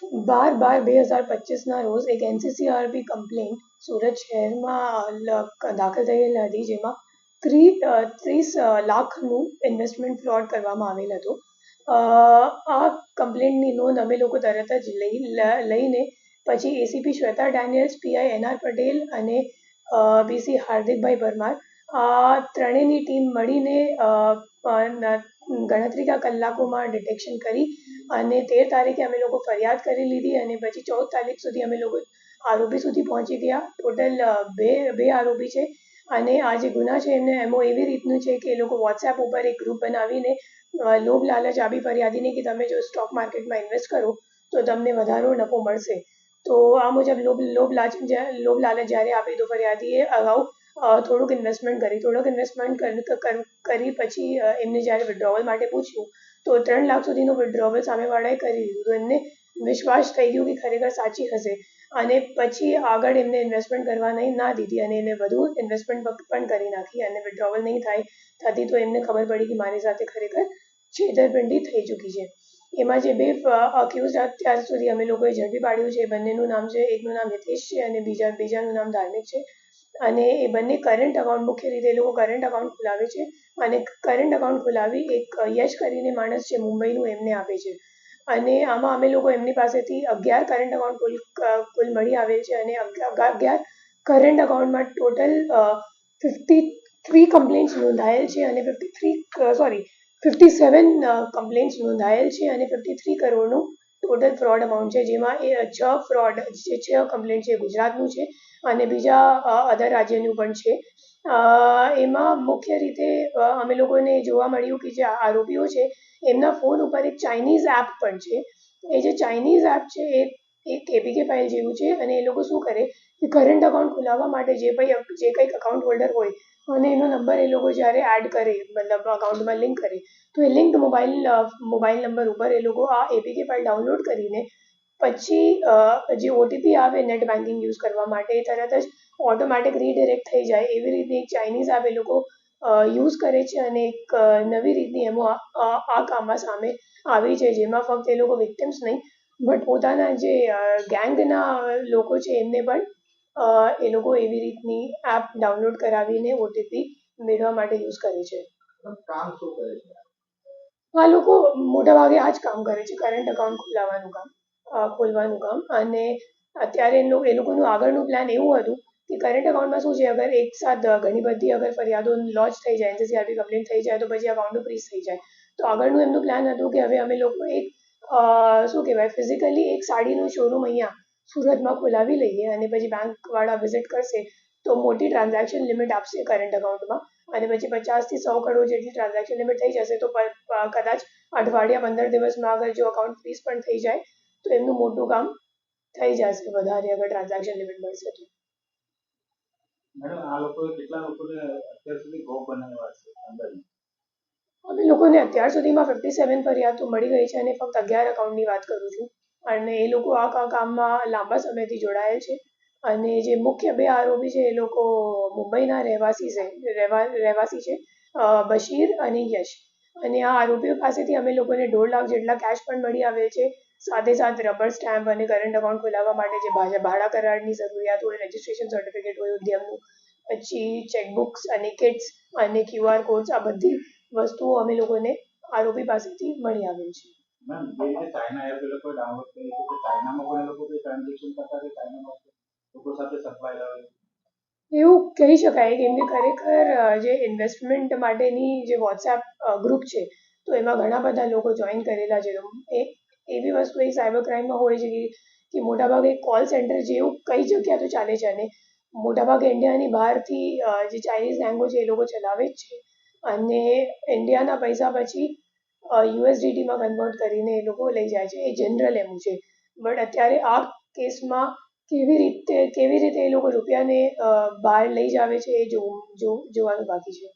12/12/2025ના રોજ એક NCCRB complaint Surat શહેરમાં દાખલ થયેલ હતી, જેમાં 30 લાખનું ઇન્વેસ્ટમેન્ટ ફ્રોડ કરવામાં આવેલ હતો. આ કમ્પ્લેન્ટની નોંધ અમે લોકો તરત જ લઈને પછી ACP Shweta Daniels, PI NR Patel અને BC હાર્દિકભાઈ પરમાર આ ત્રણેયની ટીમ મળીને ગણતરીના કલાકોમાં ડિટેક્શન કરી અને 13 તારીખે અમે લોકો ફરિયાદ કરી લીધી અને પછી 14 તારીખ સુધી અમે લોકો આરોપી સુધી પહોંચી ગયા. ટોટલ બે આરોપી છે અને આ જે ગુના છે એમને એમો એવી રીતનું છે કે એ લોકો વોટ્સએપ ઉપર એક ગ્રુપ બનાવીને લોભ લાલચ આપી ફરિયાદીને કે તમે જો સ્ટોક માર્કેટમાં ઇન્વેસ્ટ કરો તો તમને વધારો નફો મળશે. તો આ મુજબ લોભ લાલચ જ્યારે આપી તો ફરિયાદીએ અગાઉ થોડુંક ઇન્વેસ્ટમેન્ટ કરી પછી એમને જ્યારે વિડ્રોવલ માટે પૂછ્યું તો 3 લાખ સુધીનું વિડ્રોવલ સામેવાળાએ કરી દીધું. તો એમને વિશ્વાસ થઈ ગયો કે ખરેખર સાચી હશે અને પછી આગળ એમને ઇન્વેસ્ટમેન્ટ કરવા ના દીધી અને એને વધુ ઇન્વેસ્ટમેન્ટ પણ કરી નાખી અને વિડ્રોવલ નહીં થતી તો એમને ખબર પડી કે મારી સાથે ખરેખર છેતરપિંડી થઈ ચૂકી છે. એમાં જે 2 અક્યુઝ અત્યાર સુધી અમે લોકોએ ઝડપી પાડ્યું છે, બંનેનું નામ છે, એકનું નામ હિતેશ છે અને બીજાનું નામ ધાર્મિક છે અને એ બંને કરંટ અકાઉન્ટ, મુખ્ય રીતે એ લોકો કરંટ અકાઉન્ટ ખોલાવે છે અને કરંટ અકાઉન્ટ ખોલાવી એક યશ કરીને માણસ છે મુંબઈનું એમને આપે છે અને આમાં અમે લોકો એમની પાસેથી 11 કરંટ અકાઉન્ટ કુલ મળી આવેલ છે અને 11 કરંટ અકાઉન્ટમાં ટોટલ 53 કમ્પ્લેન્ટ્સ નોંધાયેલ છે અને 57 કમ્પ્લેન્ટ્સ નોંધાયેલ છે અને 53 કરોડનું ટોટલ ફ્રોડ અમાઉન્ટ છે, જેમાં એ 6 કમ્પ્લેન્ટ છે ગુજરાતનું છે અને બીજા અધર રાજ્યનું પણ છે. એમાં મુખ્ય રીતે અમે લોકોને જોવા મળ્યું કે જે આરોપીઓ છે એમના ફોન ઉપર એક ચાઇનીઝ એપ પણ છે. એ જે ચાઇનીઝ એપ છે એ એક APK ફાઇલ જેવું છે અને એ લોકો શું કરે કે કરંટ અકાઉન્ટ ખોલાવવા માટે જે કંઈક અકાઉન્ટ હોલ્ડર હોય અને એનો નંબર એ લોકો જ્યારે એડ કરે, મતલબ અકાઉન્ટમાં લિંક કરે તો એ લિંક મોબાઈલ નંબર ઉપર એ લોકો આ APK ફાઇલ ડાઉનલોડ કરીને પછી જે OTP આવે નેટ બેન્કિંગ યુઝ કરવા માટે એ તરત જ ઓટોમેટિક રીડિરેક્ટ થઈ જાય એવી રીતે એક ચાઇનીઝ એપ એ લોકો યુઝ કરે છે અને એક નવી રીતની એમો આ કામમાં સામે આવી છે, જેમાં ફક્ત એ લોકો વિક્ટિમ્સ નહીં બટ પોતાના જે ગેંગના લોકો છે એમને પણ એ લોકો એવી રીતની એપ ડાઉનલોડ કરાવીને OTP મેળવવા માટે યુઝ કરે છે. કામ શું કરે છે આ લોકો મોટાભાગે આ જ કામ કરે છે, કરંટ અકાઉન્ટ ખોલવાનું કામ અને અત્યારે એ લોકોનું આગળનું પ્લાન એવું હતું કે કરંટ અકાઉન્ટમાં શું છે, અગર એક સાથ ઘણી બધી અગર ફરિયાદો લોન્ચ થઈ જાય, NCCRB કમ્પ્લેન્ટ થઈ જાય તો પછી અકાઉન્ટ ફ્રીઝ થઈ જાય. તો આગળનું એમનું પ્લાન હતું કે હવે અમે લોકો એક શું કહેવાય ફિઝિકલી એક સાડીનું શોરૂમ અહીંયા સુરતમાં ખોલાવી લઈએ અને પછી બેંકવાળા વિઝિટ કરશે તો મોટી ટ્રાન્ઝેક્શન લિમિટ આપશે કરંટ અકાઉન્ટમાં અને પછી 50 થી 100 કરોડ જેટલી ટ્રાન્ઝેક્શન લિમિટ થઈ જશે તો કદાચ અઠવાડિયા 15 દિવસમાં અગર જો અકાઉન્ટ ફ્રીઝ પણ થઈ જાય તો એમનું મોટું કામ થઈ જશે વધારે અગર ટ્રાન્ઝેક્શન લિમિટ મળશે તો. મેડમ આ લોકોએ કેટલા લોકોને અત્યાર સુધી ભોગ બનાવ્યા છે અંદાજે? અમે લોકોને અત્યાર સુધીમાં 57 ફરિયાદો મળી ગઈ છે અને ફક્ત 11 અકાઉન્ટની વાત કરું છું અને એ લોકો આ કામમાં લાંબા સમયથી જોડાયેલ છે અને જે મુખ્ય 2 આરોપી છે એ લોકો મુંબઈના રહેવાસી છે, બશીર અને યશ અને આ આરોપીઓ પાસેથી અમે લોકોને 1.5 લાખ જેટલા કેશ પણ મળી આવેલ છે, સાથે રબર સ્ટેમ્પ અને કરંટ અકાઉન્ટ ખોલાવવા માટે જે ભાડા કરારની જરૂરિયાત હોય, રજિસ્ટ્રેશન સર્ટિફિકેટ હોય ઉદ્યમનું, પછી ચેકબુક્સ અને કિટ્સ અને QR કોડ્સ, આ બધી વસ્તુઓ અમે લોકોને આરોપી પાસેથી મળી આવેલ છે. મેમ જે રીતે ચાઇના એપ એ લોકો ડાઉનલોડ કરી છે તો ચાઇનામાં પણ એ લોકો કોઈ ટ્રાન્ઝેક્શન કરતા કે ચાઇનામાં લોકો સાથે સંકળાયેલા હોય? એવું કહી શકાય કેમ કે ખરેખર જે ઇન્વેસ્ટમેન્ટ માટેની જે વોટ્સએપ ગ્રુપ છે તો એમાં ઘણા બધા લોકો જોઈન કરેલા છે. એવી વસ્તુ એ સાયબર ક્રાઇમમાં હોય છે કે મોટાભાગે કોલ સેન્ટર જેવું કઈ જગ્યા તો ચાલે છે અને મોટાભાગે ઇન્ડિયાની બહારથી જે ચાઇનીઝ લેંગ્વેજ એ લોકો ચલાવે જ છે અને ઇન્ડિયાના પૈસા પછી USDTમાં કન્વર્ટ કરીને એ લોકો લઈ જાય છે. એ જનરલ એમ છે બટ અત્યારે આ કેસમાં કેવી રીતે એ લોકો રૂપિયાને બહાર લઈ જાવે છે એ જોવાનું બાકી છે.